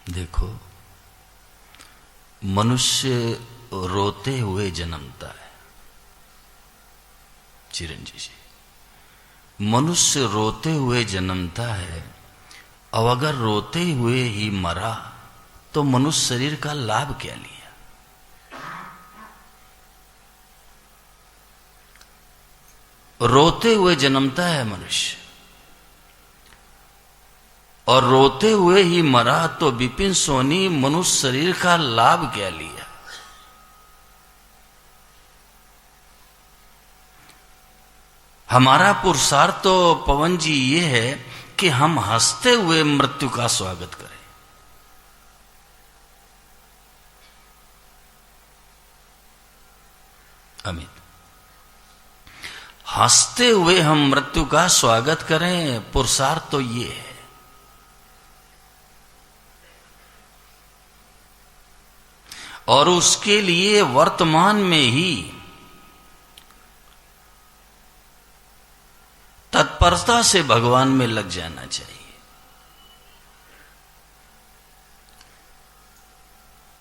देखो, मनुष्य रोते हुए जन्मता है। चिरंजीवी जी, मनुष्य रोते हुए जन्मता है, और अगर रोते हुए ही मरा तो मनुष्य शरीर का लाभ क्या लिया? रोते हुए जन्मता है मनुष्य, और रोते हुए ही मरा तो विपिन सोनी मनुष्य शरीर का लाभ क्या लिया? हमारा पुरुषार्थ तो पवन जी ये है कि हम हंसते हुए मृत्यु का स्वागत करें। अमित, हंसते हुए हम मृत्यु का स्वागत करें, पुरुषार्थ तो ये है। और उसके लिए वर्तमान में ही तत्परता से भगवान में लग जाना चाहिए।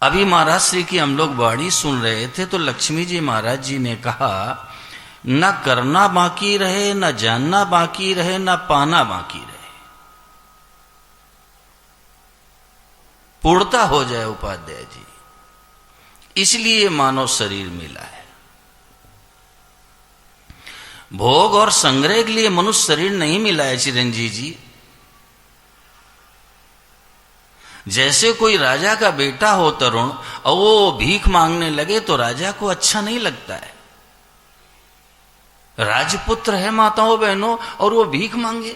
अभी महाराज श्री की हम लोग वाणी सुन रहे थे तो लक्ष्मी जी महाराज जी ने कहा, न करना बाकी रहे, न जानना बाकी रहे, न पाना बाकी रहे, पूर्णता हो जाए उपाध्याय जी। इसलिए मानव शरीर मिला है। भोग और संग्रह के लिए मनुष्य शरीर नहीं मिला है चिरंजीवी जी। जैसे कोई राजा का बेटा हो तरुण और वो भीख मांगने लगे तो राजा को अच्छा नहीं लगता है। राजपुत्र है माताओं बहनों और वो भीख मांगे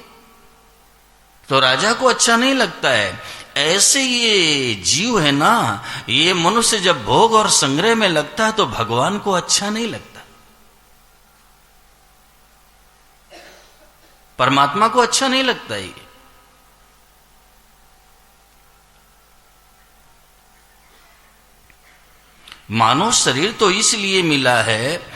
तो राजा को अच्छा नहीं लगता है। ऐसे ये जीव है ना, ये मनुष्य जब भोग और संग्रह में लगता है तो भगवान को अच्छा नहीं लगता, परमात्मा को अच्छा नहीं लगता। ये मानव शरीर तो इसलिए मिला है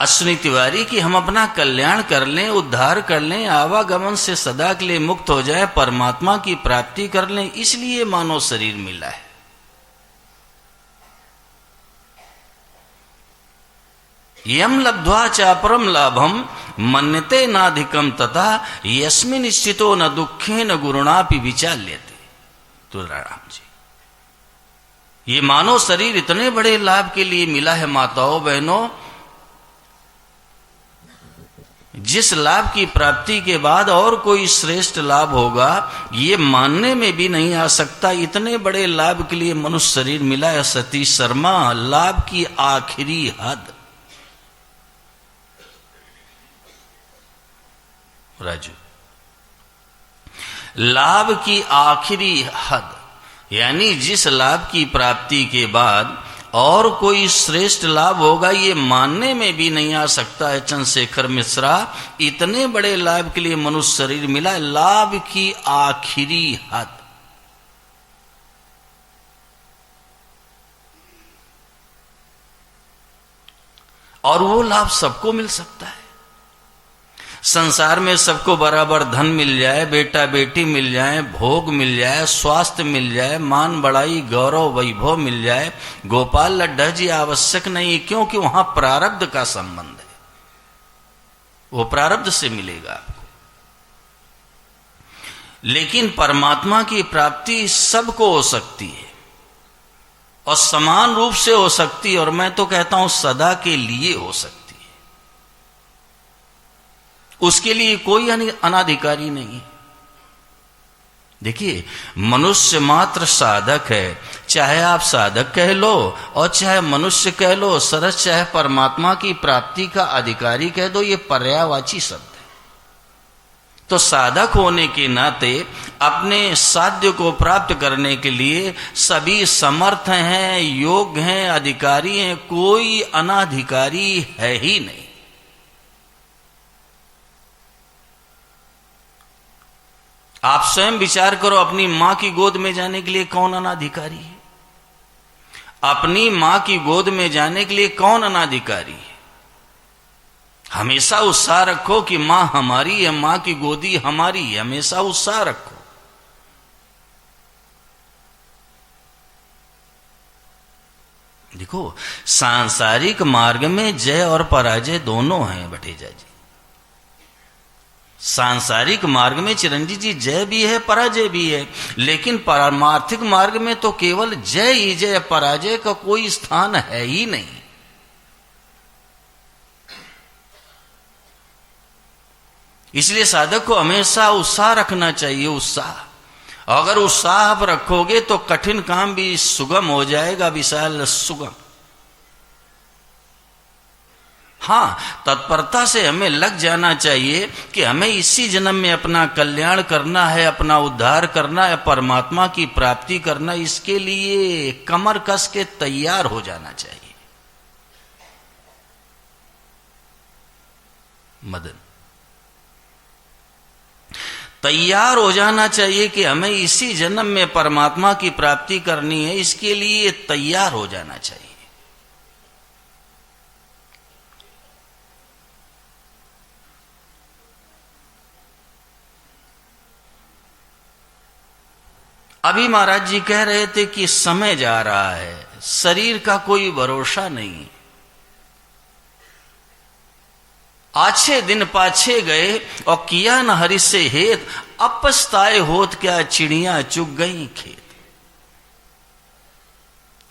अश्विनी तिवारी कि हम अपना कल्याण कर लें, उद्धार कर लें, आवागमन से सदा के लिए मुक्त हो जाए, परमात्मा की प्राप्ति कर लें, इसलिए मानव शरीर मिला है। यम लब्ध्वा चापरम लाभम मन्यते नाधिकम तथा यस्मिन् स्थितो न दुखे न गुरुणापि विचाल्यते। तुलसीराम जी, ये मानव शरीर इतने बड़े लाभ के लिए मिला है माताओं बहनों, जिस लाभ की प्राप्ति के बाद और कोई श्रेष्ठ लाभ होगा ये मानने में भी नहीं आ सकता। इतने बड़े लाभ के लिए मनुष्य शरीर मिला है। सतीश शर्मा, लाभ की आखिरी हद। राजू, लाभ की आखिरी हद यानी जिस लाभ की प्राप्ति के बाद और कोई श्रेष्ठ लाभ होगा ये मानने में भी नहीं आ सकता है। चंद्रशेखर मिश्रा, इतने बड़े लाभ के लिए मनुष्य शरीर मिला है, लाभ की आखिरी हद। और वो लाभ सबको मिल सकता है। संसार में सबको बराबर धन मिल जाए, बेटा बेटी मिल जाए, भोग मिल जाए, स्वास्थ्य मिल जाए, मान बढ़ाई गौरव वैभव मिल जाए, गोपाल लड्ढा जी आवश्यक नहीं, क्योंकि वहां प्रारब्ध का संबंध है, वो प्रारब्ध से मिलेगा आपको। लेकिन परमात्मा की प्राप्ति सबको हो सकती है और समान रूप से हो सकती है, और मैं तो कहता हूं सदा के लिए हो सकती है। उसके लिए कोई अनाधिकारी नहीं। देखिए, मनुष्य मात्र साधक है, चाहे आप साधक कह लो और चाहे मनुष्य कह लो, सरस चाहे परमात्मा की प्राप्ति का अधिकारी कह दो, ये पर्यायवाची शब्द है। तो साधक होने के नाते अपने साध्य को प्राप्त करने के लिए सभी समर्थ हैं, योग्य हैं, अधिकारी हैं, कोई अनाधिकारी है ही नहीं। आप स्वयं विचार करो, अपनी मां की गोद में जाने के लिए कौन अनाधिकारी है? अपनी मां की गोद में जाने के लिए कौन अनाधिकारी है? हमेशा उत्साह रखो कि मां हमारी है, मां की गोदी हमारी है, हमेशा उत्साह रखो। देखो, सांसारिक मार्ग में जय और पराजय दोनों हैं भटेजा जी। सांसारिक मार्ग में चिरंजीव जी जय भी है पराजय भी है, लेकिन पारमार्थिक मार्ग में तो केवल जय ही जय, पराजय का कोई स्थान है ही नहीं। इसलिए साधक को हमेशा उत्साह रखना चाहिए, उत्साह। अगर उत्साह आप रखोगे तो कठिन काम भी सुगम हो जाएगा, विशाल सुगम। हाँ, तत्परता से हमें लग जाना चाहिए कि हमें इसी जन्म में अपना कल्याण करना है, अपना उद्धार करना है, परमात्मा की प्राप्ति करना। इसके लिए कमर कस के तैयार हो जाना चाहिए। मदन, तैयार हो जाना चाहिए कि हमें इसी जन्म में परमात्मा की प्राप्ति करनी है, इसके लिए तैयार हो जाना चाहिए। अभी महाराज जी कह रहे थे कि समय जा रहा है, शरीर का कोई भरोसा नहीं। आछे दिन पाछे गए और किया न हरि से हेत, अब पछताए होत क्या चिड़िया चुग गई खेत।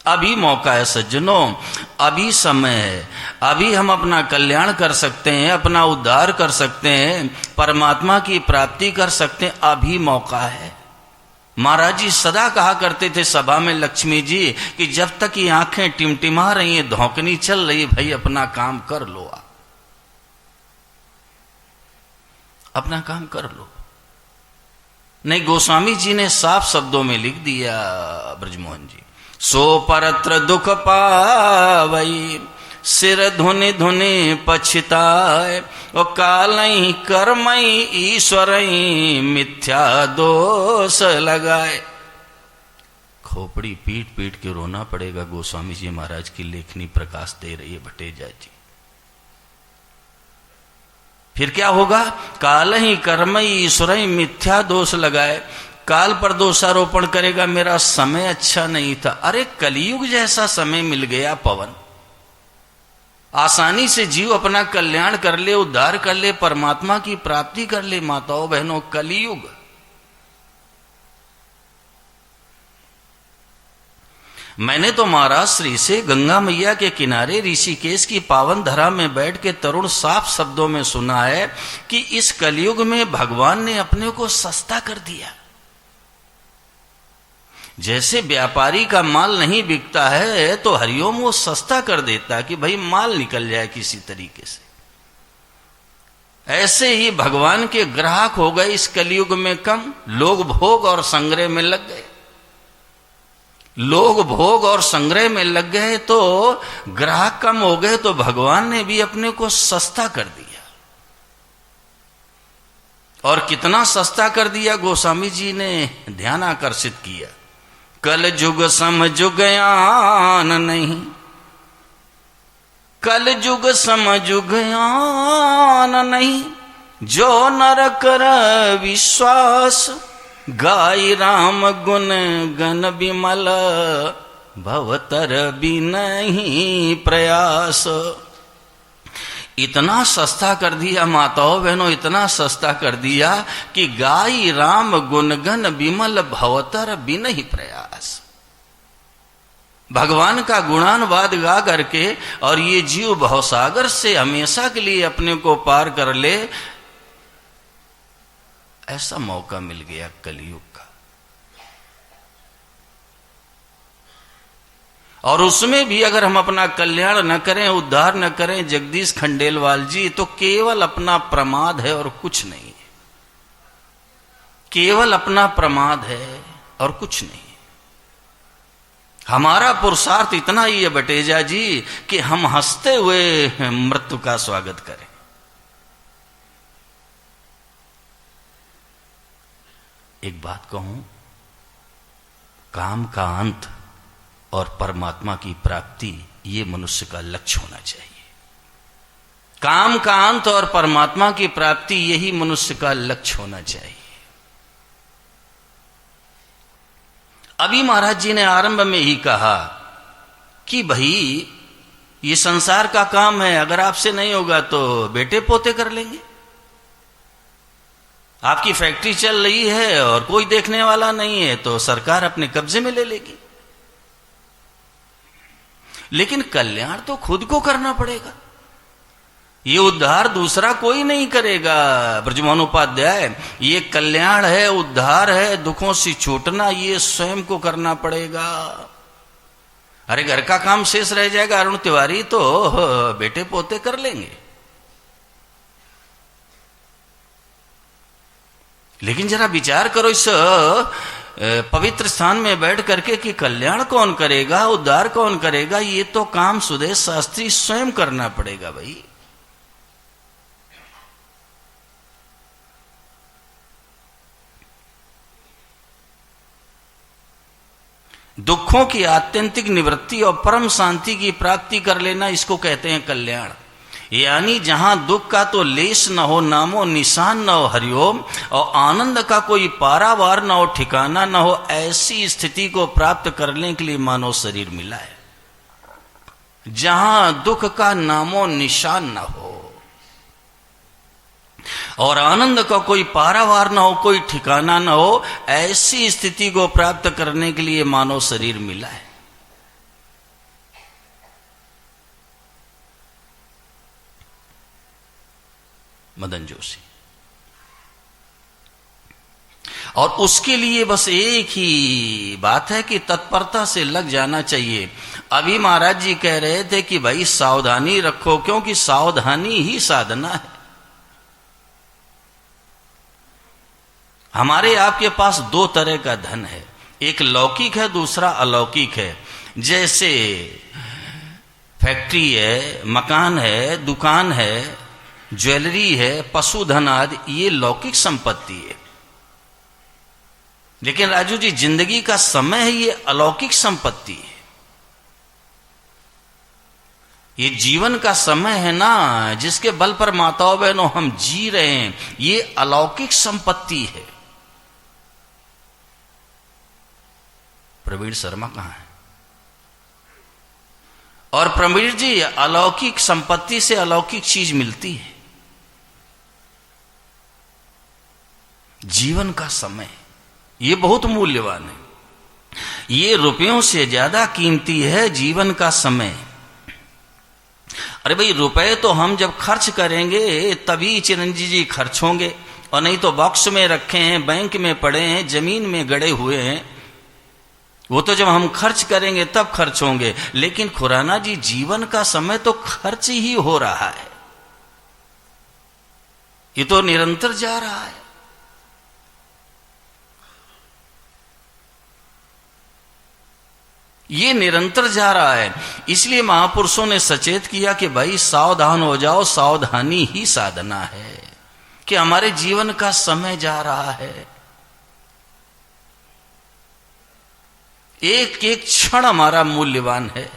अभी मौका है सज्जनों, अभी समय है, अभी हम अपना कल्याण कर सकते हैं, अपना उद्धार कर सकते हैं, परमात्मा की प्राप्ति कर सकते हैं, अभी मौका है। महाराज जी सदा कहा करते थे सभा में लक्ष्मी जी कि जब तक ये आंखें टिमटिमा रही हैं, धौंकनी चल रही, भाई अपना काम कर लो, अपना काम कर लो। नहीं, गोस्वामी जी ने साफ शब्दों में लिख दिया, ब्रजमोहन जी, सो परत्र दुख पावई, सिर धुनि धुनि पछताए, ओ कालई कर्मई ईश्वरई, मिथ्या दोष लगाए। खोपड़ी पीट पीट के रोना पड़ेगा। गोस्वामी जी महाराज की लेखनी प्रकाश दे रही है भटेजा जी। फिर क्या होगा? काल ही कर्मई ईश्वरई, मिथ्या दोष लगाए। काल पर दोषारोपण करेगा, मेरा समय अच्छा नहीं था। अरे कलयुग जैसा समय मिल गया पवन, आसानी से जीव अपना कल्याण कर ले, उद्धार कर ले, परमात्मा की प्राप्ति कर ले। माताओं बहनों, कलयुग। मैंने तो महाराज श्री से गंगा मैया के किनारे ऋषिकेश की पावन धरा में बैठ के तरुण साफ शब्दों में सुना है कि इस कलयुग में भगवान ने अपने को सस्ता कर दिया। जैसे व्यापारी का माल नहीं बिकता है तो हरिओम वो सस्ता कर देता है कि भाई माल निकल जाए किसी तरीके से, ऐसे ही भगवान के ग्राहक हो गए इस कलयुग में कम। लोग भोग और संग्रह में लग गए, लोग भोग और संग्रह में लग गए तो ग्राहक कम हो गए, तो भगवान ने भी अपने को सस्ता कर दिया। और कितना सस्ता कर दिया गोस्वामी जी ने ध्यान आकर्षित किया। कल युग सम जुगयान नहीं, कल युग सम जुगयान नहीं, जो नर कर विश्वास, गाय राम गुण गण विमल, भवतर भी नहीं प्रयास। इतना सस्ता कर दिया माताओं बहनों, इतना सस्ता कर दिया कि गाई राम गुणगन विमल, भवतर बिन ही प्रयास। भगवान का गुणानुवाद गा करके और ये जीव भवसागर से हमेशा के लिए अपने को पार कर ले, ऐसा मौका मिल गया कलयुग का। और उसमें भी अगर हम अपना कल्याण न करें, उद्धार न करें जगदीश खंडेलवाल जी, तो केवल अपना प्रमाद है और कुछ नहीं। केवल अपना प्रमाद है और कुछ नहीं। हमारा पुरुषार्थ इतना ही है बटेजा जी कि हम हंसते हुए मृत्यु का स्वागत करें। एक बात कहूं, काम का अंत और परमात्मा की प्राप्ति, ये मनुष्य का लक्ष्य होना चाहिए। काम का अंत और परमात्मा की प्राप्ति, यही मनुष्य का लक्ष्य होना चाहिए। अभी महाराज जी ने आरंभ में ही कहा कि भाई ये संसार का काम है, अगर आपसे नहीं होगा तो बेटे पोते कर लेंगे। आपकी फैक्ट्री चल रही है और कोई देखने वाला नहीं है तो सरकार अपने कब्जे में ले लेगी। लेकिन कल्याण तो खुद को करना पड़ेगा। ये उद्धार दूसरा कोई नहीं करेगा। ब्रजमोहन उपाध्याय, ये कल्याण है, उद्धार है, दुखों से छूटना ये स्वयं को करना पड़ेगा। अरे घर का काम शेष रह जाएगा, अरुण तिवारी तो बेटे पोते कर लेंगे। लेकिन जरा विचार करो इस पवित्र स्थान में बैठ करके कि कल्याण कौन करेगा, उद्धार कौन करेगा। ये तो काम सुदेश शास्त्री स्वयं करना पड़ेगा भाई। दुखों की आत्यंतिक निवृत्ति और परम शांति की प्राप्ति कर लेना, इसको कहते हैं कल्याण। यानी जहां दुख का तो लेश न हो, नामो निशान न हो हरिओम, और आनंद का कोई पारावार न हो, ठिकाना न हो, ऐसी स्थिति को प्राप्त करने के लिए मानव शरीर मिला है। जहां दुख का नामो निशान न हो और आनंद का कोई पारावार न हो, कोई ठिकाना न हो, ऐसी स्थिति को प्राप्त करने के लिए मानव शरीर मिला है। मदन जोशी। और उसके लिए बस एक ही बात है कि तत्परता से लग जाना चाहिए। अभी महाराज जी कह रहे थे कि भाई सावधानी रखो, क्योंकि सावधानी ही साधना है। हमारे आपके पास दो तरह का धन है, एक लौकिक है, दूसरा अलौकिक है। जैसे फैक्ट्री है, मकान है, दुकान है, ज्वेलरी है, पशुधन आदि, ये लौकिक संपत्ति है। लेकिन राजू जी, जिंदगी का समय है, ये अलौकिक संपत्ति है। ये जीवन का समय है ना, जिसके बल पर माताओं बहनों हम जी रहे हैं, ये अलौकिक संपत्ति है। प्रवीण शर्मा कहां है? और प्रवीण जी, अलौकिक संपत्ति से अलौकिक चीज मिलती है। जीवन का समय ये बहुत मूल्यवान है। ये रुपयों से ज्यादा कीमती है जीवन का समय। अरे भाई, रुपए तो हम जब खर्च करेंगे तभी चिरंजीवी जी खर्च होंगे, और नहीं तो बॉक्स में रखे हैं, बैंक में पड़े हैं, जमीन में गड़े हुए हैं। वो तो जब हम खर्च करेंगे तब खर्च होंगे। लेकिन खुराना जी, जीवन का समय तो खर्च ही हो रहा है। ये तो निरंतर जा रहा है। ये निरंतर जा रहा है। इसलिए महापुरुषों ने सचेत किया कि भाई सावधान हो जाओ, सावधानी ही साधना है। कि हमारे जीवन का समय जा रहा है, एक एक क्षण हमारा मूल्यवान है।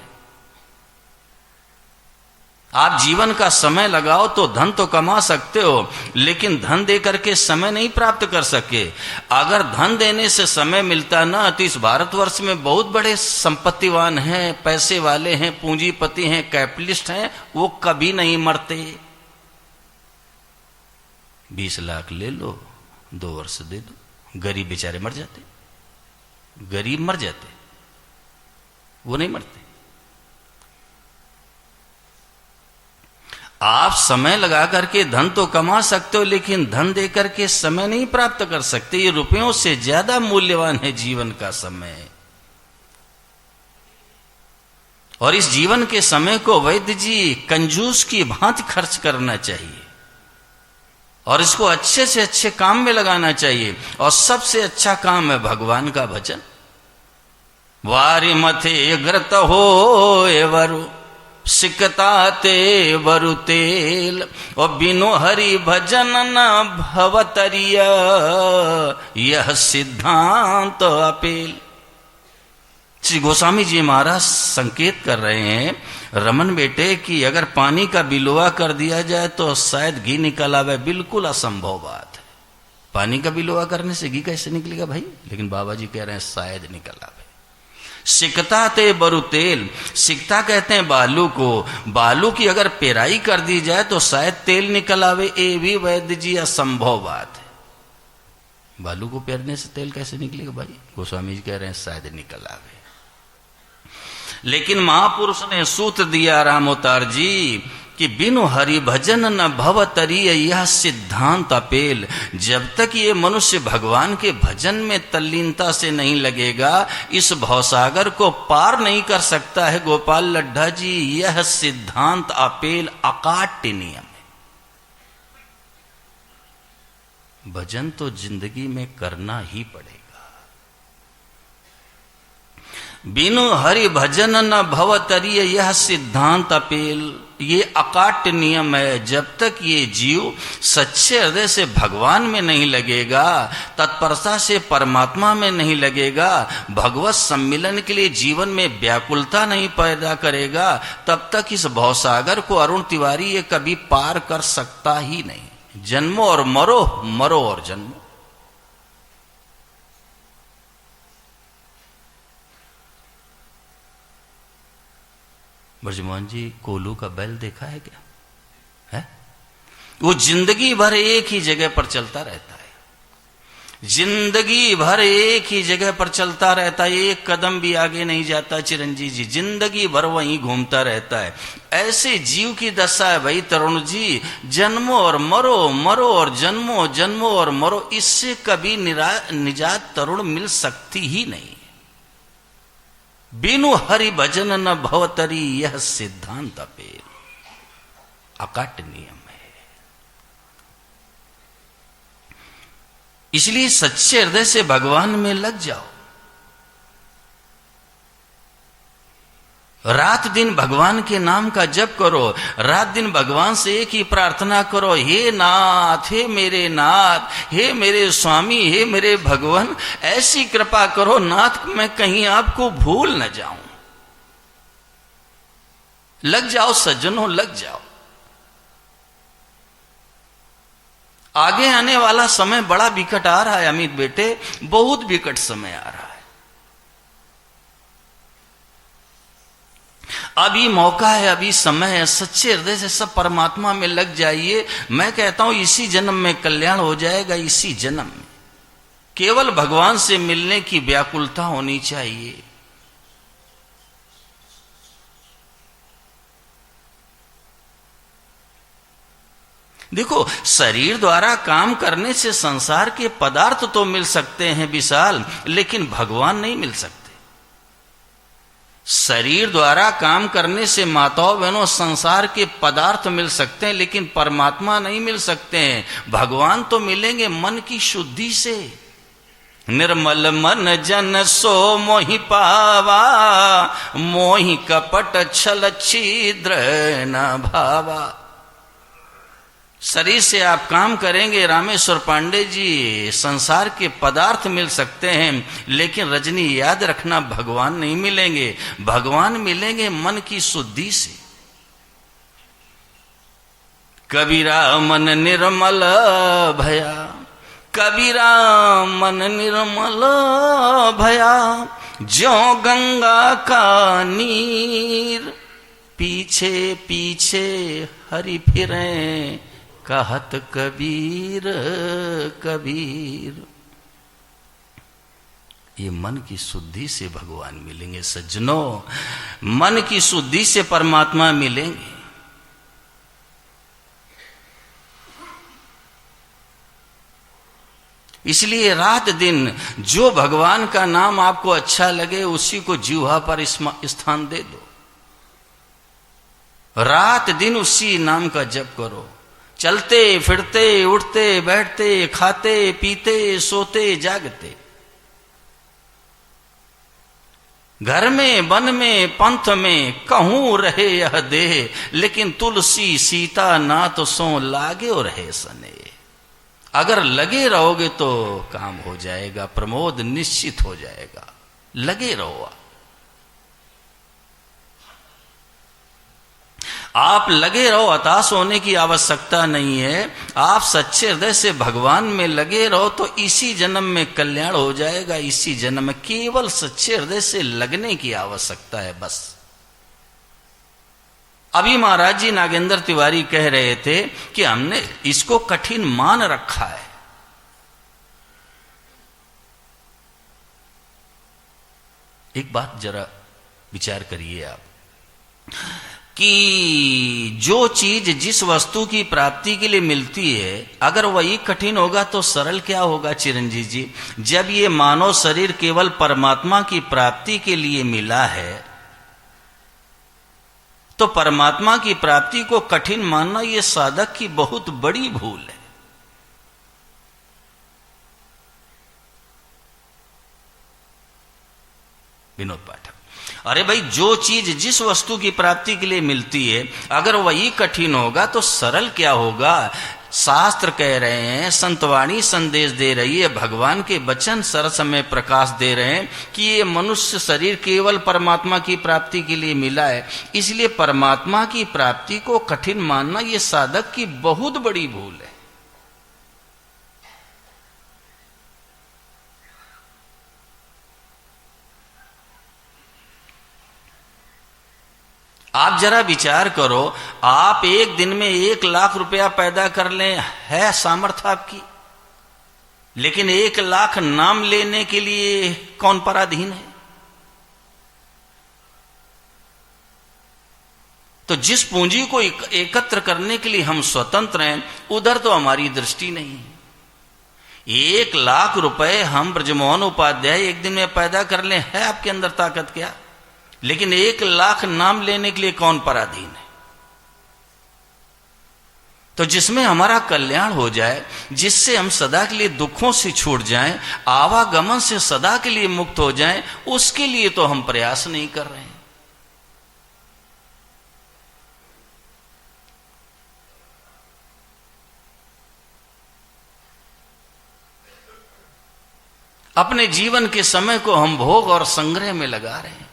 आप जीवन का समय लगाओ तो धन तो कमा सकते हो, लेकिन धन दे करके समय नहीं प्राप्त कर सके। अगर धन देने से समय मिलता ना, तो इस भारतवर्ष में बहुत बड़े संपत्तिवान हैं, पैसे वाले हैं, पूंजीपति हैं, कैपिटलिस्ट हैं, वो कभी नहीं मरते। 20 लाख ले लो, 2 वर्ष दे दो, गरीब बेचारे मर जाते। गरीब मर जाते, वो नहीं मरते। आप समय लगा करके धन तो कमा सकते हो, लेकिन धन दे करके समय नहीं प्राप्त कर सकते। ये रुपयों से ज्यादा मूल्यवान है जीवन का समय। और इस जीवन के समय को वैद्य जी कंजूस की भांति खर्च करना चाहिए, और इसको अच्छे से अच्छे काम में लगाना चाहिए। और सबसे अच्छा काम है भगवान का भजन। वारी मथे ग्रत हो एवरु सिकता ते वरु तेल, और बिनु हरि भजन न भवतरिया, यह सिद्धांत अपेल। श्री गोस्वामी जी महाराज संकेत कर रहे हैं रमन बेटे कि अगर पानी का बिलुआ कर दिया जाए तो शायद घी निकल आवे। बिल्कुल असंभव बात है। पानी का बिलुआ करने से घी कैसे निकलेगा भाई? लेकिन बाबा जी कह रहे हैं शायद निकल आवे। सिकता ते बरु तेल, सिकता कहते हैं बालू को, बालू की अगर पेराई कर दी जाए तो शायद तेल निकल आवे, ये भी वैद्य जी असंभव बात है। बालू को पेरने से तेल कैसे निकलेगा भाई? गोस्वामी जी कह रहे हैं शायद निकल आवे। लेकिन महापुरुष ने सूत्र दिया रामोतार जी कि बिनु हरि भजन न भव तरीय, यह सिद्धांत अपेल। जब तक ये मनुष्य भगवान के भजन में तल्लीनता से नहीं लगेगा, इस भवसागर को पार नहीं कर सकता है। गोपाल लड्ढा जी, यह सिद्धांत अपेल, अकाट्य नियम है। भजन तो जिंदगी में करना ही पड़ेगा। बिनु हरि भजन न भव तरीय, यह सिद्धांत अपेल, ये अकाट्य नियम है। जब तक ये जीव सच्चे हृदय से भगवान में नहीं लगेगा, तत्परता से परमात्मा में नहीं लगेगा, भगवत सम्मिलन के लिए जीवन में व्याकुलता नहीं पैदा करेगा, तब तक इस भवसागर को अरुण तिवारी ये कभी पार कर सकता ही नहीं। जन्मो और मरो, मरो और जन्मो। ब्रजमोहन जी, कोलू का बैल देखा है क्या? है? वो जिंदगी भर एक ही जगह पर चलता रहता है, जिंदगी भर एक ही जगह पर चलता रहता है, एक कदम भी आगे नहीं जाता। चिरंजीव जी जिंदगी भर वहीं घूमता रहता है। ऐसे जीव की दशा है भाई तरुण जी, जन्मो और मरो, मरो और जन्मो, जन्मो और मरो। इससे कभी निजात तरुण मिल सकती ही नहीं। बिनु हरि भजन न भवतरी, यह सिद्धांत अपेल, अकाट्य नियम है। इसलिए सच्चे हृदय से भगवान में लग जाओ। रात दिन भगवान के नाम का जप करो, रात दिन भगवान से एक ही प्रार्थना करो, हे नाथ, हे मेरे नाथ, हे मेरे स्वामी, हे मेरे भगवान, ऐसी कृपा करो नाथ मैं कहीं आपको भूल न जाऊं। लग जाओ सज्जनों, लग जाओ। आगे आने वाला समय बड़ा विकट आ रहा है अमित बेटे, बहुत विकट समय आ रहा है। अभी मौका है, अभी समय है, सच्चे हृदय से सब परमात्मा में लग जाइए। मैं कहता हूं इसी जन्म में कल्याण हो जाएगा। इसी जन्म में केवल भगवान से मिलने की व्याकुलता होनी चाहिए। देखो, शरीर द्वारा काम करने से संसार के पदार्थ तो मिल सकते हैं विशाल, लेकिन भगवान नहीं मिल सकते। शरीर द्वारा काम करने से माताओं बहनों संसार के पदार्थ मिल सकते हैं, लेकिन परमात्मा नहीं मिल सकते हैं। भगवान तो मिलेंगे मन की शुद्धि से। निर्मल मन जन सो मोहि पावा, मोहि कपट छल छिद्र न भावा। शरीर से आप काम करेंगे रामेश्वर पांडे जी, संसार के पदार्थ मिल सकते हैं, लेकिन रजनी याद रखना भगवान नहीं मिलेंगे। भगवान मिलेंगे मन की शुद्धि से। कबीरा मन निर्मल भया, कबीरा मन निर्मल भया, ज्यों गंगा का नीर, पीछे पीछे हरि फिरें, कहत कबीर कबीर। ये मन की शुद्धि से भगवान मिलेंगे सज्जनों, मन की शुद्धि से परमात्मा मिलेंगे। इसलिए रात दिन जो भगवान का नाम आपको अच्छा लगे उसी को जिह्वा पर स्थान दे दो। रात दिन उसी नाम का जप करो। चलते फिरते उठते बैठते खाते पीते सोते जागते, घर में वन में पंथ में कहूं रहे यह देह, लेकिन तुलसी सीता नाथ सो लागे और रहे सने। अगर लगे रहोगे तो काम हो जाएगा, प्रमोद निश्चित हो जाएगा। लगे रहो। आप लगे रहो, हताश होने की आवश्यकता नहीं है। आप सच्चे हृदय से भगवान में लगे रहो तो इसी जन्म में कल्याण हो जाएगा। इसी जन्म में केवल सच्चे हृदय से लगने की आवश्यकता है, बस। अभी महाराज जी नागेंद्र तिवारी कह रहे थे कि हमने इसको कठिन मान रखा है। एक बात जरा विचार करिए आप कि जो चीज जिस वस्तु की प्राप्ति के लिए मिलती है, अगर वही कठिन होगा तो सरल क्या होगा चिरंजीव जी? जब ये मानव शरीर केवल परमात्मा की प्राप्ति के लिए मिला है, तो परमात्मा की प्राप्ति को कठिन मानना यह साधक की बहुत बड़ी भूल है। विनोद पाठक, अरे भाई, जो चीज जिस वस्तु की प्राप्ति के लिए मिलती है, अगर वही कठिन होगा तो सरल क्या होगा? शास्त्र कह रहे हैं, संतवाणी संदेश दे रही है, भगवान के वचन सरस में प्रकाश दे रहे हैं कि ये मनुष्य शरीर केवल परमात्मा की प्राप्ति के लिए मिला है। इसलिए परमात्मा की प्राप्ति को कठिन मानना ये साधक की बहुत बड़ी भूल है। आप जरा विचार करो, आप एक दिन में 1 लाख रुपया पैदा कर लें, है सामर्थ्य आपकी, लेकिन 1 लाख नाम लेने के लिए कौन पराधीन है? तो जिस पूंजी को एकत्र करने के लिए हम स्वतंत्र हैं, उधर तो हमारी दृष्टि नहीं है। 1 लाख रुपए हम ब्रजमोहन उपाध्याय एक दिन में पैदा कर लें, है आपके अंदर ताकत क्या? लेकिन 1 लाख नाम लेने के लिए कौन पराधीन है? तो जिसमें हमारा कल्याण हो जाए, जिससे हम सदा के लिए दुखों से छूट जाएं, आवागमन से सदा के लिए मुक्त हो जाएं, उसके लिए तो हम प्रयास नहीं कर रहे हैं। अपने जीवन के समय को हम भोग और संग्रह में लगा रहे हैं।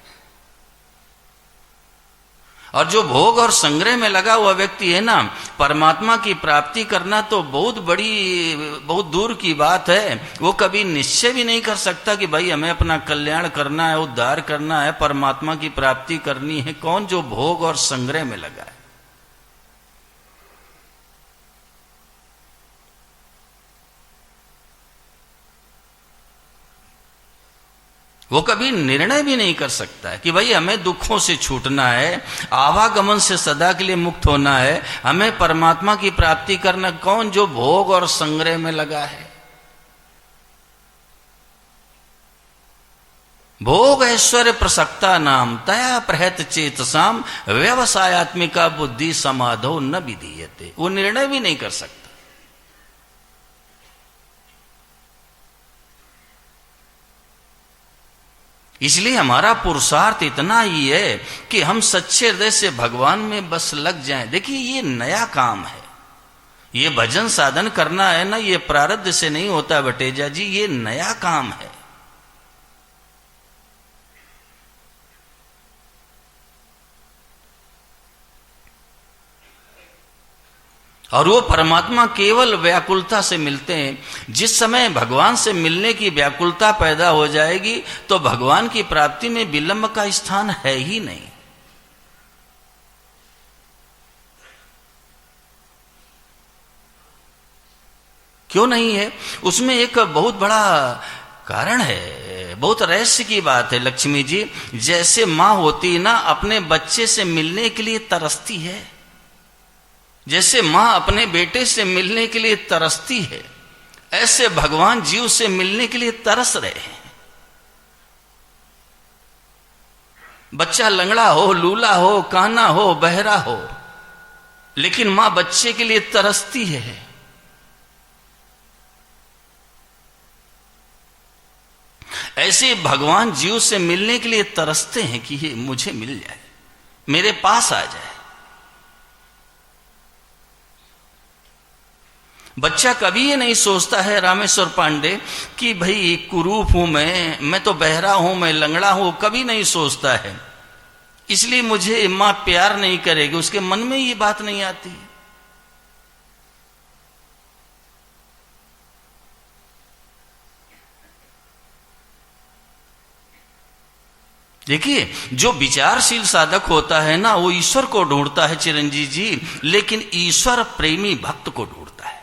और जो भोग और संग्रह में लगा हुआ व्यक्ति है ना, परमात्मा की प्राप्ति करना तो बहुत दूर की बात है। वो कभी निश्चय भी नहीं कर सकता कि भाई हमें अपना कल्याण करना है, उद्धार करना है, परमात्मा की प्राप्ति करनी है। कौन? जो भोग और संग्रह में लगा है। वो कभी निर्णय भी नहीं कर सकता है कि भाई हमें दुखों से छूटना है, आवागमन से सदा के लिए मुक्त होना है, हमें परमात्मा की प्राप्ति करना। कौन? जो भोग और संग्रह में लगा है। भोग ऐश्वर्य प्रसक्ता नाम तया प्रहत चेतसाम व्यवसायत्मिका बुद्धि समाधो न विधीयते। वो निर्णय भी नहीं कर सकता। इसलिए हमारा पुरुषार्थ इतना ही है कि हम सच्चे हृदय से भगवान में बस लग जाएं। देखिए, ये नया काम है। ये भजन साधन करना है ना, ये प्रारब्ध से नहीं होता बटेजा जी, ये नया काम है। और वो परमात्मा केवल व्याकुलता से मिलते हैं। जिस समय भगवान से मिलने की व्याकुलता पैदा हो जाएगी तो भगवान की प्राप्ति में विलंब का स्थान है ही नहीं। क्यों नहीं है? उसमें एक बहुत बड़ा कारण है, बहुत रहस्य की बात है लक्ष्मी जी। जैसे मां होती ना, अपने बच्चे से मिलने के लिए तरसती है, जैसे मां अपने बेटे से मिलने के लिए तरसती है, ऐसे भगवान जीव से मिलने के लिए तरस रहे हैं। बच्चा लंगड़ा हो, लूला हो, काना हो, बहरा हो, लेकिन मां बच्चे के लिए तरसती है। ऐसे भगवान जीव से मिलने के लिए तरसते हैं कि ये मुझे मिल जाए, मेरे पास आ जाए। बच्चा कभी ये नहीं सोचता है रामेश्वर पांडे कि भाई कुरूप हूं मैं तो बहरा हूं, मैं लंगड़ा हूं। कभी नहीं सोचता है। इसलिए मुझे मां प्यार नहीं करेगी, उसके मन में ये बात नहीं आती। देखिए, जो विचारशील साधक होता है ना, वो ईश्वर को ढूंढता है चिरंजीव जी, लेकिन ईश्वर प्रेमी भक्त को ढूंढता है।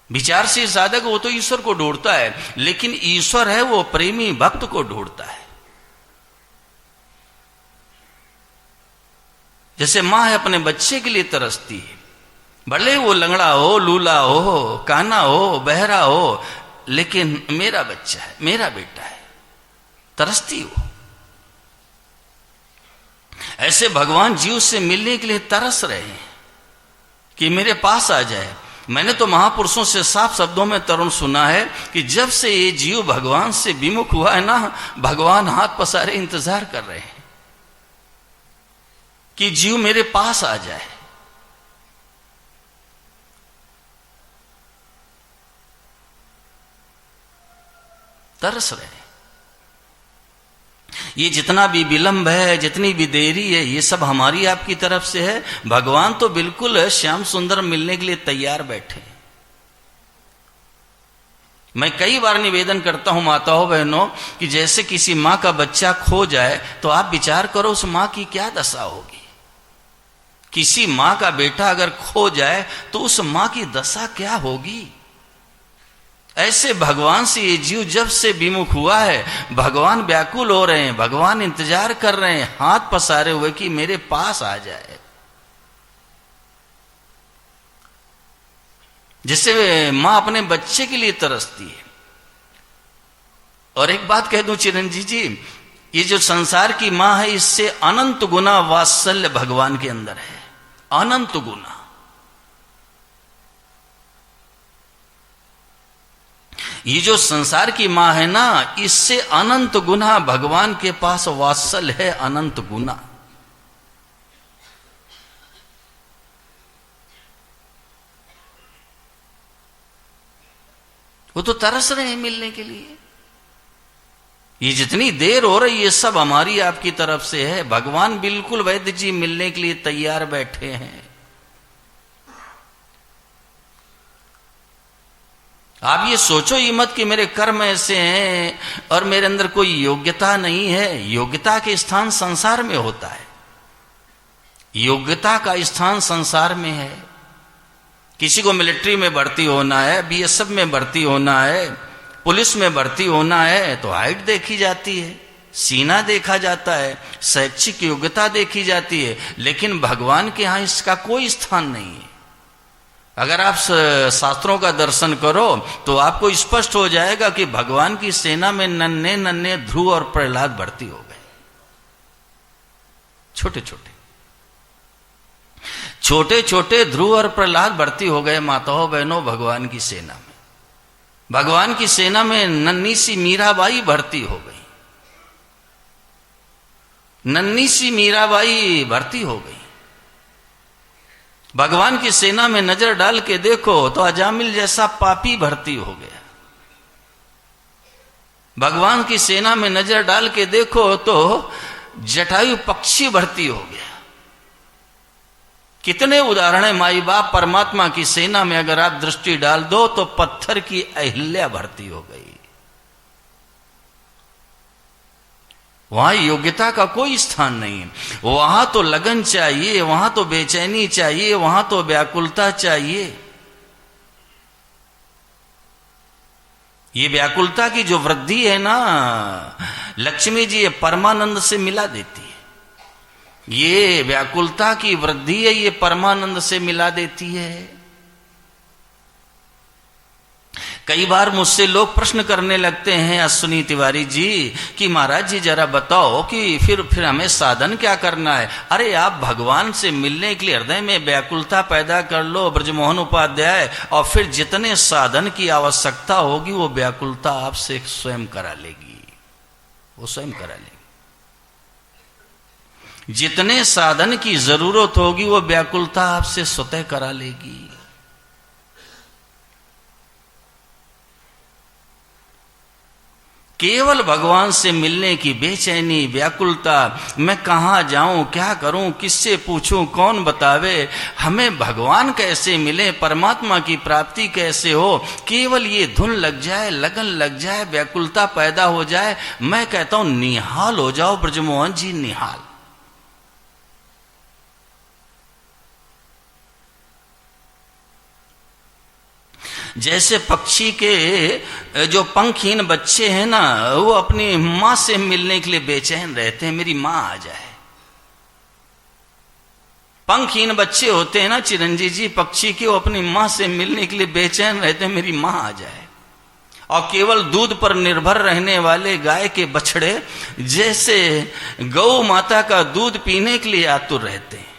विचारशील साधक वो तो ईश्वर को ढूंढता है, लेकिन ईश्वर है वो प्रेमी भक्त को ढूंढता है। जैसे मां है अपने बच्चे के लिए तरसती है, भले वो लंगड़ा हो, लूला हो, काना हो, बहरा हो, लेकिन मेरा बच्चा है, मेरा बेटा है, तरसती हो। ऐसे भगवान जीव से मिलने के लिए तरस रहे हैं कि मेरे पास आ जाए। मैंने तो महापुरुषों से साफ शब्दों में तरुण सुना है कि जब से ये जीव भगवान से विमुख हुआ है ना, भगवान हाथ पसारे इंतजार कर रहे हैं कि जीव मेरे पास आ जाए। तरस रहे हैं। ये जितना भी विलंब है, जितनी भी देरी है, ये सब हमारी आपकी तरफ से है। भगवान तो बिल्कुल श्याम सुंदर मिलने के लिए तैयार बैठे। मैं कई बार निवेदन करता हूं माताओं बहनों कि जैसे किसी मां का बच्चा खो जाए तो आप विचार करो उस मां की क्या दशा होगी। किसी मां का बेटा अगर खो जाए तो उस मां की दशा क्या होगी। ऐसे भगवान से ये जीव जब से विमुख हुआ है, भगवान व्याकुल हो रहे हैं, भगवान इंतजार कर रहे हैं हाथ पसारे हुए कि मेरे पास आ जाए। जिससे मां अपने बच्चे के लिए तरसती है। और एक बात कह दूं चिरंजीव जी, ये जो संसार की मां है, इससे अनंत गुना वात्सल्य भगवान के अंदर है, अनंत गुना। ये जो संसार की मां है ना, इससे अनंत गुना भगवान के पास वात्सल्य है, अनंत गुना। वो तो तरस रहे हैं मिलने के लिए। ये जितनी देर हो रही है सब हमारी आपकी तरफ से है। भगवान बिल्कुल वैद्य जी मिलने के लिए तैयार बैठे हैं। आप ये सोचो ही मत कि मेरे कर्म ऐसे हैं और मेरे अंदर कोई योग्यता नहीं है। योग्यता के स्थान संसार में होता है। योग्यता का स्थान संसार में है। किसी को मिलिट्री में भर्ती होना है, बीएसएफ में भर्ती होना है, पुलिस में भर्ती होना है तो हाइट देखी जाती है, सीना देखा जाता है, शैक्षिक योग्यता देखी जाती है। लेकिन भगवान के यहां इसका कोई स्थान नहीं है। अगर आप शास्त्रों का दर्शन करो तो आपको स्पष्ट हो जाएगा कि भगवान की सेना में नन्हे नन्हे ध्रुव और प्रहलाद भर्ती हो गए। छोटे छोटे छोटे छोटे ध्रुव और प्रहलाद भर्ती हो गए माताओं बहनों भगवान की सेना में। भगवान की सेना में नन्ही सी मीराबाई भर्ती हो गई। नन्ही सी मीराबाई भर्ती हो गई। भगवान की सेना में नजर डाल के देखो तो अजामिल जैसा पापी भर्ती हो गया। भगवान की सेना में नजर डाल के देखो तो जटायु पक्षी भर्ती हो गया। कितने उदाहरण है माई बाप परमात्मा की सेना में अगर आप दृष्टि डाल दो तो पत्थर की अहिल्या भर्ती हो गई। वहां योग्यता का कोई स्थान नहीं है। वहां तो लगन चाहिए, वहां तो बेचैनी चाहिए, वहां तो व्याकुलता चाहिए। ये व्याकुलता की जो वृद्धि है ना, लक्ष्मी जी ये परमानंद से मिला देती है। ये व्याकुलता की वृद्धि है, ये परमानंद से मिला देती है। कई बार मुझसे लोग प्रश्न करने लगते हैं अश्विनी तिवारी जी कि महाराज जी जरा बताओ कि फिर हमें साधन क्या करना है। अरे आप भगवान से मिलने के लिए हृदय में व्याकुलता पैदा कर लो ब्रजमोहन उपाध्याय, और फिर जितने साधन की आवश्यकता होगी वो व्याकुलता आपसे स्वयं करा लेगी। वो स्वयं करा लेगी। जितने साधन की जरूरत होगी वो व्याकुलता आपसे स्वतः करा लेगी। केवल भगवान से मिलने की बेचैनी, व्याकुलता, मैं कहाँ जाऊं, क्या करूं, किससे पूछूं, कौन बतावे, हमें भगवान कैसे मिले, परमात्मा की प्राप्ति कैसे हो, केवल ये धुन लग जाए, लगन लग जाए, व्याकुलता पैदा हो जाए, मैं कहता हूं निहाल हो जाओ ब्रजमोहन जी, निहाल। जैसे पक्षी के जो पंखहीन बच्चे हैं ना, वो अपनी मां से मिलने के लिए बेचैन रहते हैं, मेरी मां आ जाए। पंखहीन बच्चे होते हैं ना चिरंजीव जी, पक्षी के, वो अपनी मां से मिलने के लिए बेचैन रहते हैं, मेरी मां आ जाए। और केवल दूध पर निर्भर रहने वाले गाय के बछड़े जैसे गौ माता का दूध पीने के लिए आतुर रहते हैं।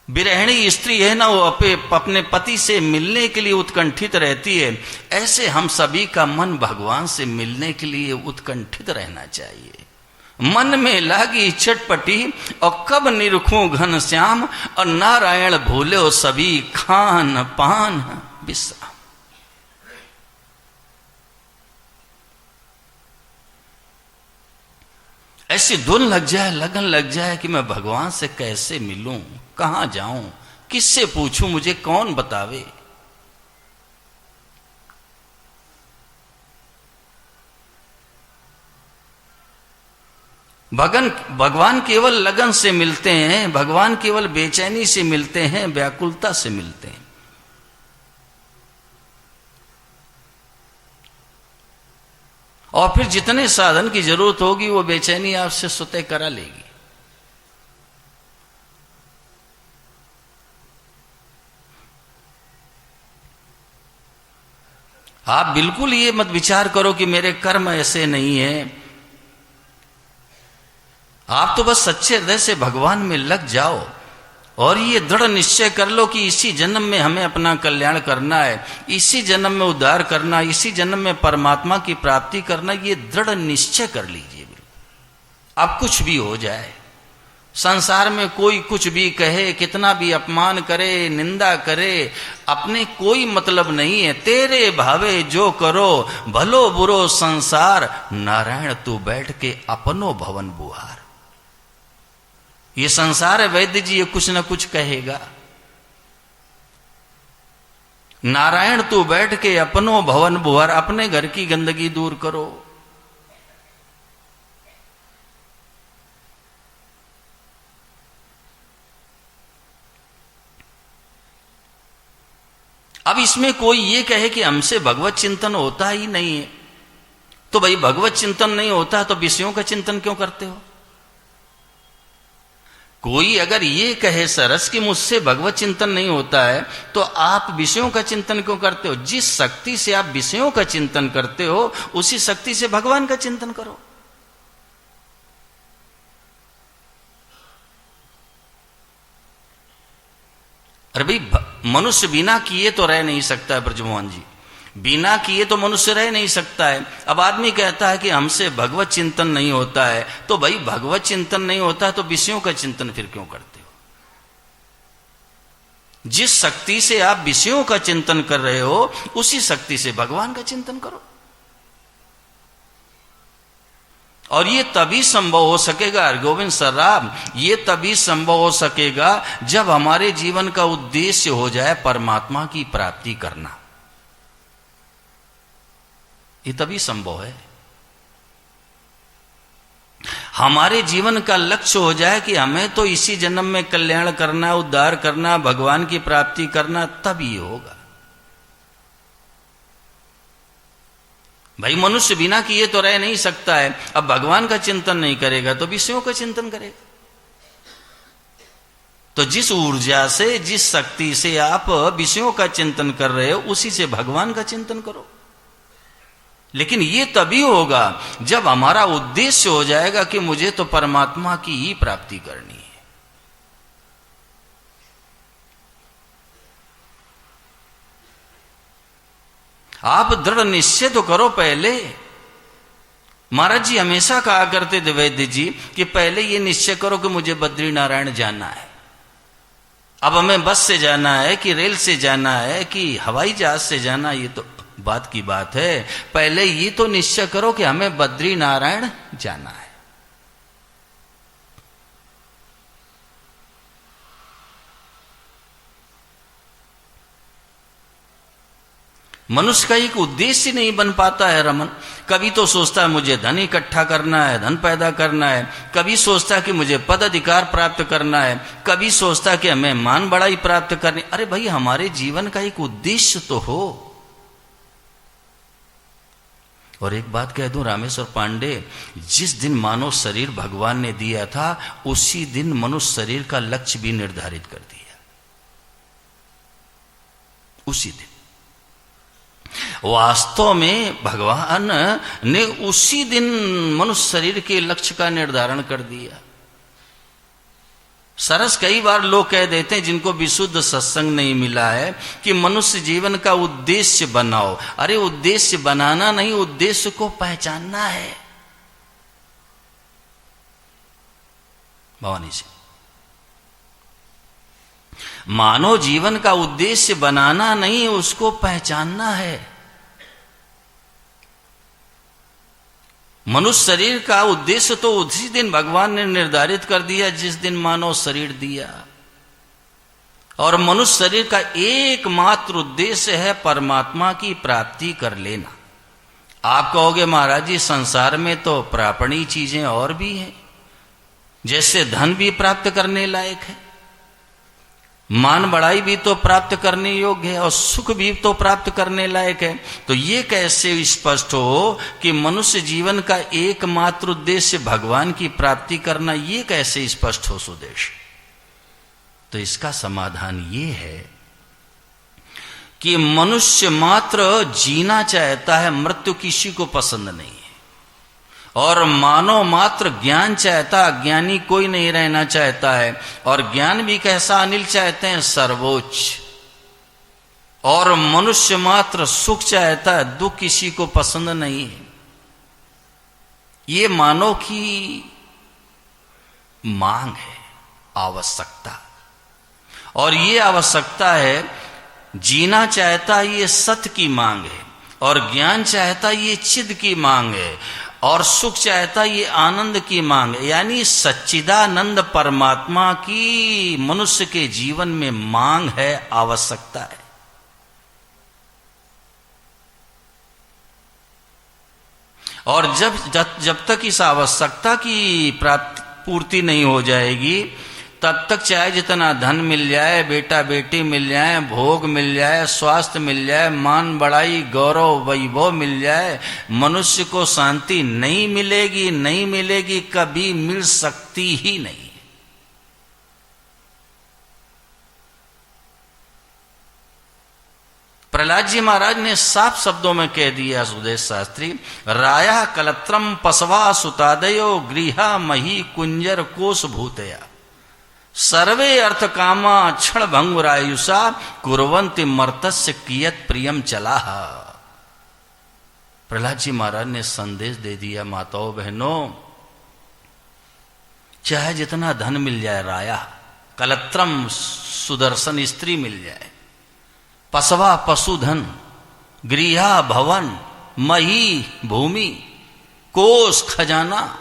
विरहिणी स्त्री है ना, वो अपने पति से मिलने के लिए उत्कंठित रहती है। ऐसे हम सभी का मन भगवान से मिलने के लिए उत्कंठित रहना चाहिए। मन में लागी चटपटी और कब निरखूं घनश्याम, और नारायण भूले सभी खान पान विश्राम। ऐसी धुन लग जाए, लगन लग जाए कि मैं भगवान से कैसे मिलूं, कहां जाऊं, किससे पूछूं, मुझे कौन बतावे। भगवान केवल लगन से मिलते हैं, भगवान केवल बेचैनी से मिलते हैं, व्याकुलता से मिलते हैं। और फिर जितने साधन की जरूरत होगी वो बेचैनी आपसे स्वतः करा लेगी। आप बिल्कुल ये मत विचार करो कि मेरे कर्म ऐसे नहीं है। आप तो बस सच्चे हृदय से भगवान में लग जाओ और ये दृढ़ निश्चय कर लो कि इसी जन्म में हमें अपना कल्याण करना है, इसी जन्म में उद्धार करना, इसी जन्म में परमात्मा की प्राप्ति करना। ये दृढ़ निश्चय कर लीजिए। अब कुछ भी हो जाए, संसार में कोई कुछ भी कहे, कितना भी अपमान करे, निंदा करे, अपने कोई मतलब नहीं है। तेरे भावे जो करो, भलो बुरो संसार, नारायण तू बैठ के अपनो भवन बुहार। ये संसार है वैद्य जी, ये कुछ ना कुछ कहेगा। नारायण तू बैठ के अपनो भवन बुहार, अपने घर की गंदगी दूर करो। अब इसमें कोई ये कहे कि हमसे भगवत चिंतन होता ही नहीं है, तो भाई भगवत चिंतन नहीं होता तो विषयों का चिंतन क्यों करते हो? कोई अगर ये कहे सरस कि मुझसे भगवत चिंतन नहीं होता है, तो आप विषयों का चिंतन क्यों करते हो? जिस शक्ति से आप विषयों का चिंतन करते हो, उसी शक्ति से भगवान का चिंतन करो। अरे भाई, मनुष्य बिना किए तो रह नहीं सकता है ब्रजमोहन जी, बिना किए तो मनुष्य रह नहीं सकता है। अब आदमी कहता है कि हमसे भगवत चिंतन नहीं होता है, तो भाई भगवत चिंतन नहीं होता है तो विषयों का चिंतन फिर क्यों करते हो? जिस शक्ति से आप विषयों का चिंतन कर रहे हो, उसी शक्ति से भगवान का चिंतन करो। और ये तभी संभव हो सकेगा हरगोविंद सर्राफ, ये तभी संभव हो सकेगा जब हमारे जीवन का उद्देश्य हो जाए परमात्मा की प्राप्ति करना। ये तभी संभव है। हमारे जीवन का लक्ष्य हो जाए कि हमें तो इसी जन्म में कल्याण करना, उद्धार करना, भगवान की प्राप्ति करना, तभी होगा। भाई मनुष्य बिना किए तो रह नहीं सकता है। अब भगवान का चिंतन नहीं करेगा तो विषयों का चिंतन करेगा। तो जिस ऊर्जा से, जिस शक्ति से आप विषयों का चिंतन कर रहे हो, उसी से भगवान का चिंतन करो। लेकिन ये तभी होगा जब हमारा उद्देश्य हो जाएगा कि मुझे तो परमात्मा की ही प्राप्ति करनी है। आप दृढ़ निश्चय तो करो पहले। महाराज जी हमेशा कहा करते थे वैद्य जी कि पहले ये निश्चय करो कि मुझे बद्री नारायण जाना है। अब हमें बस से जाना है कि रेल से जाना है कि हवाई जहाज से जाना है, ये तो बात की बात है, पहले ये तो निश्चय करो कि हमें बद्री नारायण जाना है। मनुष्य का एक उद्देश्य नहीं बन पाता है रमन। कभी तो सोचता है मुझे धन इकट्ठा करना है, धन पैदा करना है, कभी सोचता है कि मुझे पद अधिकार प्राप्त करना है, कभी सोचता है कि हमें मान बड़ाई प्राप्त करनी। अरे भाई, हमारे जीवन का एक उद्देश्य तो हो। और एक बात कह दूं रामेश्वर पांडे, जिस दिन मानव शरीर भगवान ने दिया था उसी दिन मनुष्य शरीर का लक्ष्य भी निर्धारित कर दिया। उसी दिन वास्तव में भगवान ने उसी दिन मनुष्य शरीर के लक्ष्य का निर्धारण कर दिया। सरस कई बार लोग कह देते हैं जिनको विशुद्ध सत्संग नहीं मिला है कि मनुष्य जीवन का उद्देश्य बनाओ। अरे उद्देश्य बनाना नहीं, उद्देश्य को पहचानना है। भवानी जी, मानव जीवन का उद्देश्य बनाना नहीं, उसको पहचानना है। मनुष्य शरीर का उद्देश्य तो उसी दिन भगवान ने निर्धारित कर दिया जिस दिन मानव शरीर दिया। और मनुष्य शरीर का एकमात्र उद्देश्य है परमात्मा की प्राप्ति कर लेना। आप कहोगे महाराज जी संसार में तो प्रापणीय चीजें और भी हैं, जैसे धन भी प्राप्त करने लायक है, मान बढ़ाई भी तो प्राप्त करने योग्य है, और सुख भी तो प्राप्त करने लायक है। तो ये कैसे स्पष्ट हो कि मनुष्य जीवन का एकमात्र उद्देश्य भगवान की प्राप्ति करना, ये कैसे स्पष्ट हो सुदेश? तो इसका समाधान ये है कि मनुष्य मात्र जीना चाहता है, मृत्यु किसी को पसंद नहीं है। और मानव मात्र ज्ञान चाहता, ज्ञानी कोई नहीं रहना चाहता है। और ज्ञान भी कैसा अनिल चाहते हैं? सर्वोच्च। और मनुष्य मात्र सुख चाहता है, दुख किसी को पसंद नहीं है। ये मानव की मांग है, आवश्यकता। और ये आवश्यकता है, जीना चाहता ये सत्य की मांग है, और ज्ञान चाहता ये चिद की मांग है, और सुख चाहता ये आनंद की मांग है। यानी सच्चिदानंद परमात्मा की मनुष्य के जीवन में मांग है, आवश्यकता है। और जब तक इस आवश्यकता की पूर्ति नहीं हो जाएगी, तब तक चाहे जितना धन मिल जाए, बेटा बेटी मिल जाए, भोग मिल जाए, स्वास्थ्य मिल जाए, मान बढ़ाई गौरव वैभव मिल जाए, मनुष्य को शांति नहीं मिलेगी, नहीं मिलेगी, कभी मिल सकती ही नहीं। प्रहलाद जी महाराज ने साफ शब्दों में कह दिया, सुदेश शास्त्री, राया कलत्रम पसवा सुतादयो गृहा मही कुंजर कोश भूतया सर्वे अर्थ कामा क्षण भंगुरायुषा कुर्वन्ति मर्तस्य कियत प्रियम चला। प्रहलाद जी महाराज ने संदेश दे दिया, माताओं बहनों, चाहे जितना धन मिल जाए, राया कलत्रम सुदर्शन स्त्री मिल जाए, पसवा पशुधन, गृहा भवन, मही भूमि, कोष खजाना,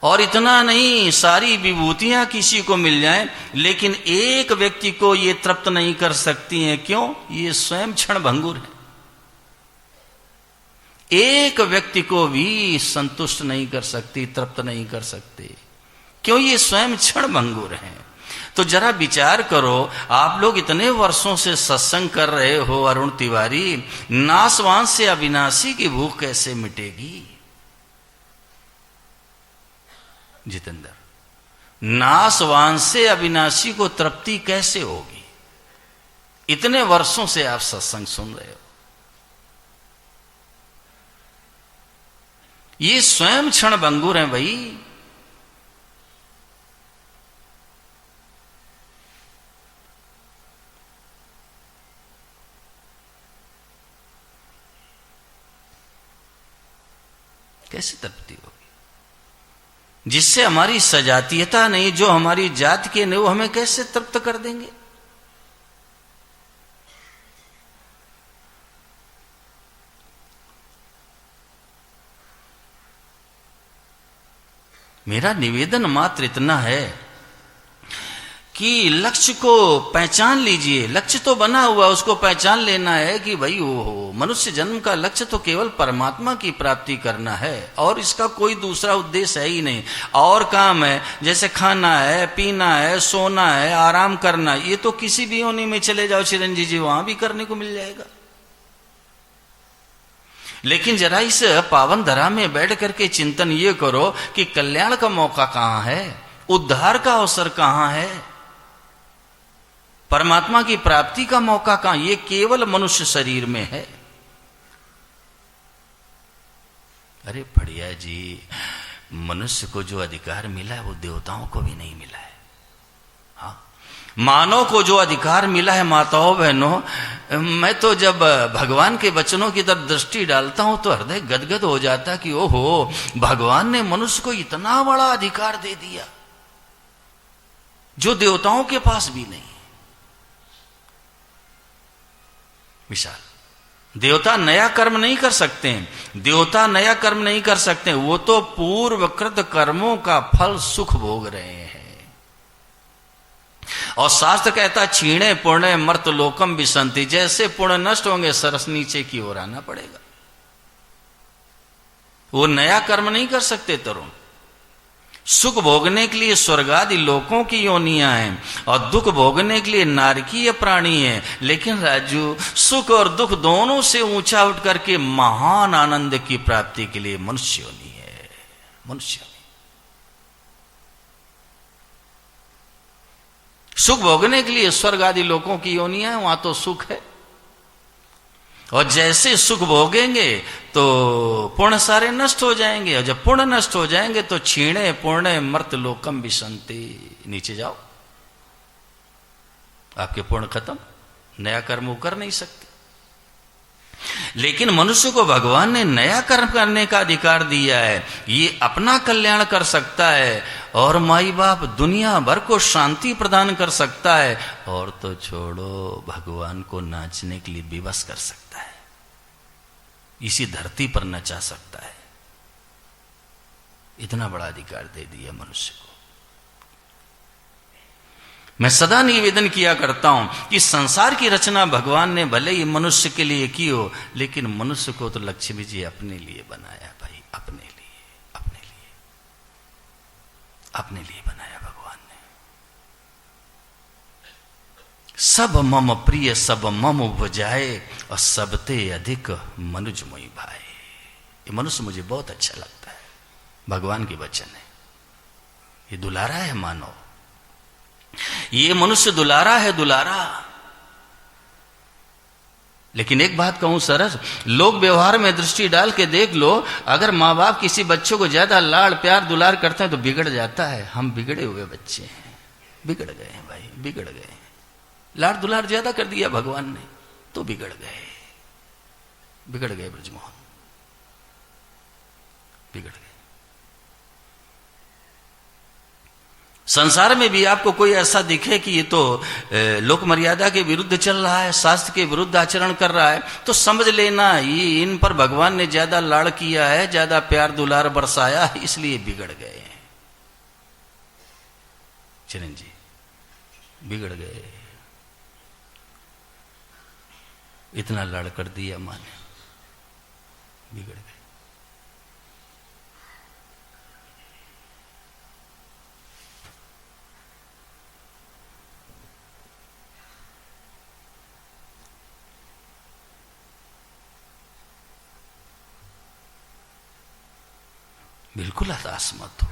और इतना नहीं, सारी विभूतियां किसी को मिल जाएं, लेकिन एक व्यक्ति को ये तृप्त नहीं कर सकती हैं। क्यों? ये स्वयं क्षण भंगुर है। एक व्यक्ति को भी संतुष्ट नहीं कर सकती, तृप्त नहीं कर सकती। क्यों? ये स्वयं क्षण भंगुर है। तो जरा विचार करो, आप लोग इतने वर्षों से सत्संग कर रहे हो अरुण तिवारी, नासवान से अविनाशी की भूख कैसे मिटेगी? जितेंद्र, नासवान से अविनाशी को तृप्ति कैसे होगी? इतने वर्षों से आप सत्संग सुन रहे हो। ये स्वयं क्षण भंगुर हैं भाई। कैसे तृप्ति होगी? जिससे हमारी सजातीयता नहीं, जो हमारी जाति के नहीं, वो हमें कैसे तृप्त कर देंगे? मेरा निवेदन मात्र इतना है कि लक्ष्य को पहचान लीजिए। लक्ष्य तो बना हुआ, उसको पहचान लेना है कि भाई वो मनुष्य जन्म का लक्ष्य तो केवल परमात्मा की प्राप्ति करना है और इसका कोई दूसरा उद्देश्य है ही नहीं। और काम है जैसे खाना है, पीना है, सोना है, आराम करना, ये तो किसी भी योनि में चले जाओ चिरंजीव जी, वहां भी करने को मिल जाएगा। लेकिन जरा इस पावन धरा में बैठ करके चिंतन ये करो कि कल्याण का मौका कहां है, उद्धार का अवसर कहां है, परमात्मा की प्राप्ति का मौका कहां? ये केवल मनुष्य शरीर में है। अरे बढ़िया जी, मनुष्य को जो अधिकार मिला है वो देवताओं को भी नहीं मिला है। हाँ, मानव को जो अधिकार मिला है, माताओं बहनों, मैं तो जब भगवान के वचनों की तरफ दृष्टि डालता हूं तो हृदय गदगद हो जाता कि ओहो, भगवान ने मनुष्य को इतना बड़ा अधिकार दे दिया जो देवताओं के पास भी नहीं। विशाल, देवता नया कर्म नहीं कर सकते हैं, देवता नया कर्म नहीं कर सकते, वो तो पूर्वकृत कर्मों का फल सुख भोग रहे हैं। और शास्त्र कहता क्षीणे पुण्य मर्त लोकम विसंति, जैसे पुण्य नष्ट होंगे सरस नीचे की ओर आना पड़ेगा। वो नया कर्म नहीं कर सकते तरुण। सुख भोगने के लिए स्वर्गादि लोकों की योनियां हैं और दुख भोगने के लिए नारकीय प्राणी है। लेकिन राजू, सुख और दुख दोनों से ऊंचा उठ करके महान आनंद की प्राप्ति के लिए मनुष्य योनि है। मनुष्य सुख भोगने के लिए स्वर्ग आदि लोकों की योनियां हैं, वहां तो सुख है। और जैसे सुख भोगेंगे तो पुण्य सारे नष्ट हो जाएंगे, और जब पुण्य नष्ट हो जाएंगे तो क्षीणे पुण्य मर्त लोकम विसंति, नीचे जाओ, आपके पुण्य खत्म, नया कर्म वो कर नहीं सकते। लेकिन मनुष्य को भगवान ने नया कर्म करने का अधिकार दिया है, ये अपना कल्याण कर सकता है और माई बाप दुनिया भर को शांति प्रदान कर सकता है, और तो छोड़ो भगवान को नाचने के लिए विवश कर सकता है, इसी धरती पर नचा सकता है। इतना बड़ा अधिकार दे दिया मनुष्य को। मैं सदा निवेदन किया करता हूं कि संसार की रचना भगवान ने भले ही मनुष्य के लिए की हो, लेकिन मनुष्य को तो लक्ष्मी जी अपने लिए बनाया भाई, अपने लिए, अपने लिए, अपने लिए बनाया भगवान ने। सब मम प्रिय सब मम उपजाए और सबते अधिक मनुज मोहि भाए। ये मनुष्य मुझे बहुत अच्छा लगता है, भगवान के वचन है। ये दुलारा है मानव, ये मनुष्य दुलारा है, दुलारा। लेकिन एक बात कहूं सरस, लोग व्यवहार में दृष्टि डाल के देख लो, अगर माँ बाप किसी बच्चों को ज्यादा लाड़ प्यार दुलार करते हैं तो बिगड़ जाता है। हम बिगड़े हुए बच्चे हैं, बिगड़ गए हैं भाई, बिगड़ गए। लाड़ दुलार ज्यादा कर दिया भगवान ने तो बिगड़ गए, बिगड़ गए ब्रजमोहन, बिगड़ गए। संसार में भी आपको कोई ऐसा दिखे कि ये तो लोक मर्यादा के विरुद्ध चल रहा है, शास्त्र के विरुद्ध आचरण कर रहा है, तो समझ लेना ये इन पर भगवान ने ज्यादा लाड़ किया है, ज्यादा प्यार दुलार बरसाया है, इसलिए बिगड़ गए हैं। चिरंजी बिगड़ गए, इतना लाड़ कर दिया माँ ने, बिगड़ गए। बिल्कुल हताश मत हो,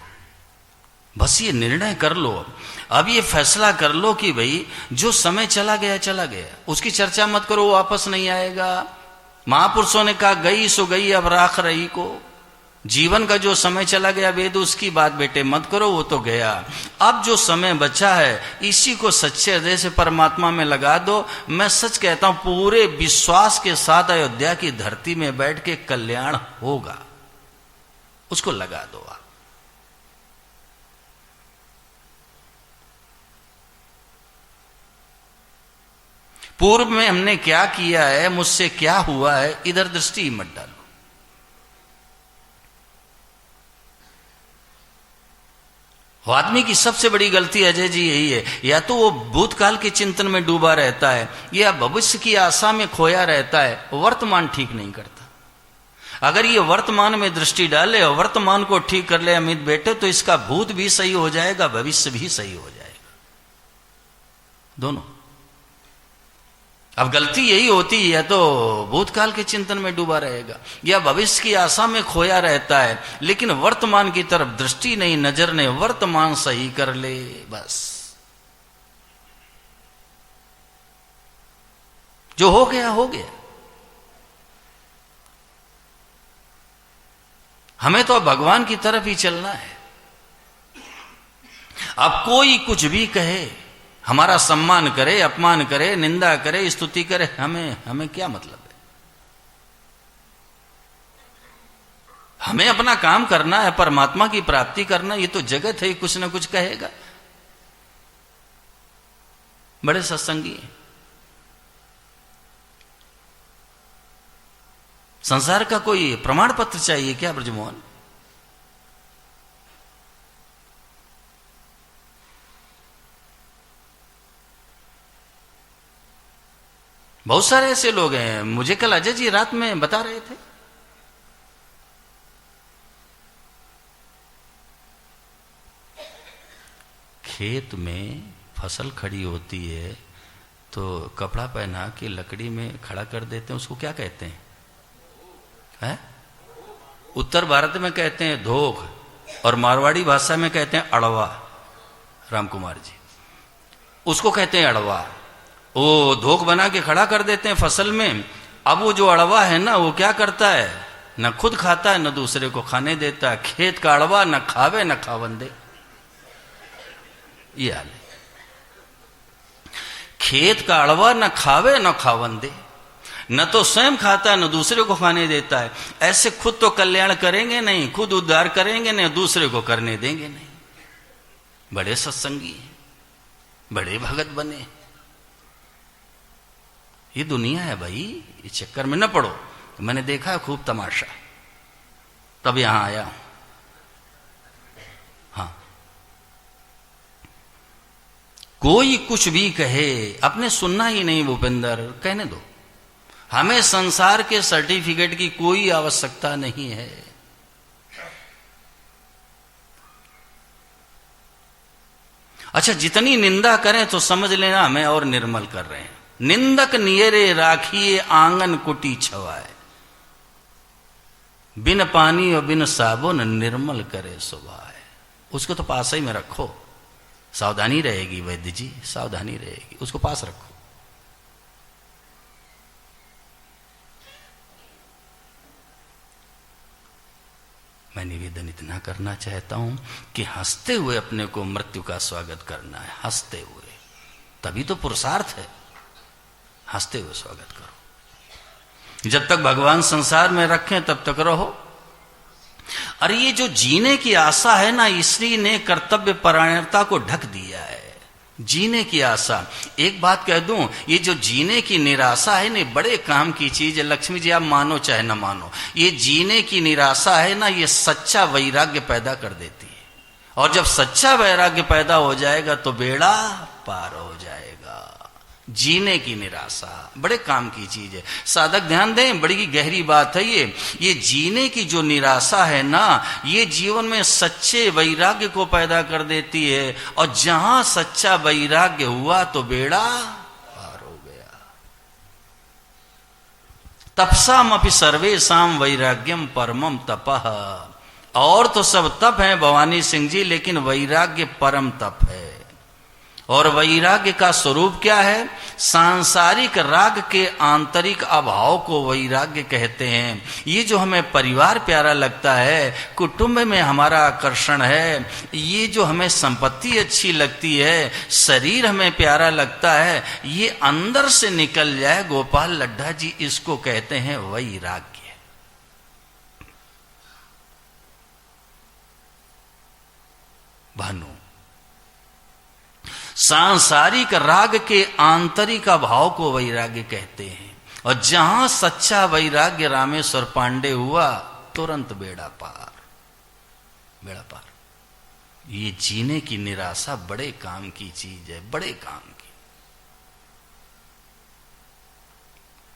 बस ये निर्णय कर लो, अब ये फैसला कर लो कि भाई जो समय चला गया चला गया, उसकी चर्चा मत करो, वापस नहीं आएगा। महापुरुषों ने कहा गई सो गई अब राख रही को। जीवन का जो समय चला गया वेद उसकी बात बेटे मत करो, वो तो गया। अब जो समय बचा है इसी को सच्चे हृदय से परमात्मा में लगा दो। मैं सच कहता हूं, पूरे विश्वास के साथ अयोध्या की धरती में बैठ के कल्याण होगा, उसको लगा दो आप। पूर्व में हमने क्या किया है, मुझसे क्या हुआ है, इधर दृष्टि मत डालो। वो आदमी की सबसे बड़ी गलती अजय जी यही है, या तो वो भूतकाल के चिंतन में डूबा रहता है या भविष्य की आशा में खोया रहता है, वर्तमान ठीक नहीं करता। अगर ये वर्तमान में दृष्टि डाले और वर्तमान को ठीक कर ले अमित बेटे, तो इसका भूत भी सही हो जाएगा, भविष्य भी सही हो जाएगा, दोनों। अब गलती यही होती है, या तो भूतकाल के चिंतन में डूबा रहेगा या भविष्य की आशा में खोया रहता है, लेकिन वर्तमान की तरफ दृष्टि नहीं, नजर ने वर्तमान सही कर ले, बस जो हो गया हो गया। हमें तो भगवान की तरफ ही चलना है। अब कोई कुछ भी कहे, हमारा सम्मान करे, अपमान करे, निंदा करे, स्तुति करे, हमें क्या मतलब है? हमें अपना काम करना है, परमात्मा की प्राप्ति करना। ये तो जगत है, कुछ ना कुछ कहेगा। बड़े सत्संगी हैं। संसार का कोई प्रमाण पत्र चाहिए क्या ब्रजमोहन? बहुत सारे ऐसे लोग हैं, मुझे कल अजय जी रात में बता रहे थे। खेत में फसल खड़ी होती है तो कपड़ा पहना के लकड़ी में खड़ा कर देते हैं, उसको क्या कहते हैं? है? उत्तर भारत में कहते हैं धोख, और मारवाड़ी भाषा में कहते हैं अड़वा। राम कुमार जी, उसको कहते हैं अड़वा। वो धोख बना के खड़ा कर देते हैं फसल में। अब वो जो अड़वा है ना, वो क्या करता है? न खुद खाता है, न दूसरे को खाने देता है। खेत का अड़वा न खावे न खावन दे, ये हाल है। खेत का अड़वा न खावे न खावन दे, न तो स्वयं खाता है न दूसरे को खाने देता है। ऐसे खुद तो कल्याण करेंगे नहीं, खुद उद्धार करेंगे नहीं, दूसरे को करने देंगे नहीं। बड़े सत्संगी हैं, बड़े भगत बने। ये दुनिया है भाई, इस चक्कर में न पड़ो। मैंने देखा खूब तमाशा, तब यहां आया हूं। हाँ, कोई कुछ भी कहे, अपने सुनना ही नहीं भूपेंद्र, कहने दो। हमें संसार के सर्टिफिकेट की कोई आवश्यकता नहीं है। अच्छा, जितनी निंदा करें तो समझ लेना हमें और निर्मल कर रहे हैं। निंदक नियरे राखिए आंगन कुटी छवाए, बिन पानी और बिन साबुन निर्मल करे सुभाए। उसको तो पास ही में रखो, सावधानी रहेगी वैद्य जी, सावधानी रहेगी, उसको पास रखो। मैं निवेदन इतना करना चाहता हूं कि हंसते हुए अपने को मृत्यु का स्वागत करना है, हंसते हुए, तभी तो पुरुषार्थ है। हंसते हुए स्वागत करो। जब तक भगवान संसार में रखें तब तक रहो। अरे ये जो जीने की आशा है ना, स्त्री ने कर्तव्य परायणता को ढक दिया है। जीने की आशा, एक बात कह दूं, ये जो जीने की निराशा है ना, बड़े काम की चीज है। लक्ष्मी जी, आप मानो चाहे ना मानो, ये जीने की निराशा है ना, ये सच्चा वैराग्य पैदा कर देती है। और जब सच्चा वैराग्य पैदा हो जाएगा तो बेड़ा पार हो जाएगा। जीने की निराशा बड़े काम की चीज है। साधक ध्यान दें, बड़ी गहरी बात है ये जीने की जो निराशा है ना, ये जीवन में सच्चे वैराग्य को पैदा कर देती है। और जहां सच्चा वैराग्य हुआ तो बेड़ा पार हो गया। तपसामपि सर्वेषां वैराग्यम परमम तपः। और तो सब तप है भवानी सिंह जी, लेकिन वैराग्य परम तप है। और वैराग्य का स्वरूप क्या है? सांसारिक राग के आंतरिक अभाव को वैराग्य कहते हैं। ये जो हमें परिवार प्यारा लगता है, कुटुंब में हमारा आकर्षण है, ये जो हमें संपत्ति अच्छी लगती है, शरीर हमें प्यारा लगता है, ये अंदर से निकल जाए, गोपाल लड्ढा जी इसको कहते हैं वैराग्य। भानु, सांसारिक राग के आंतरिक भाव को वैराग्य कहते हैं। और जहां सच्चा वैराग्य रामेश्वर पांडे हुआ, तुरंत बेड़ा पार, बेड़ा पार। ये जीने की निराशा बड़े काम की चीज है, बड़े काम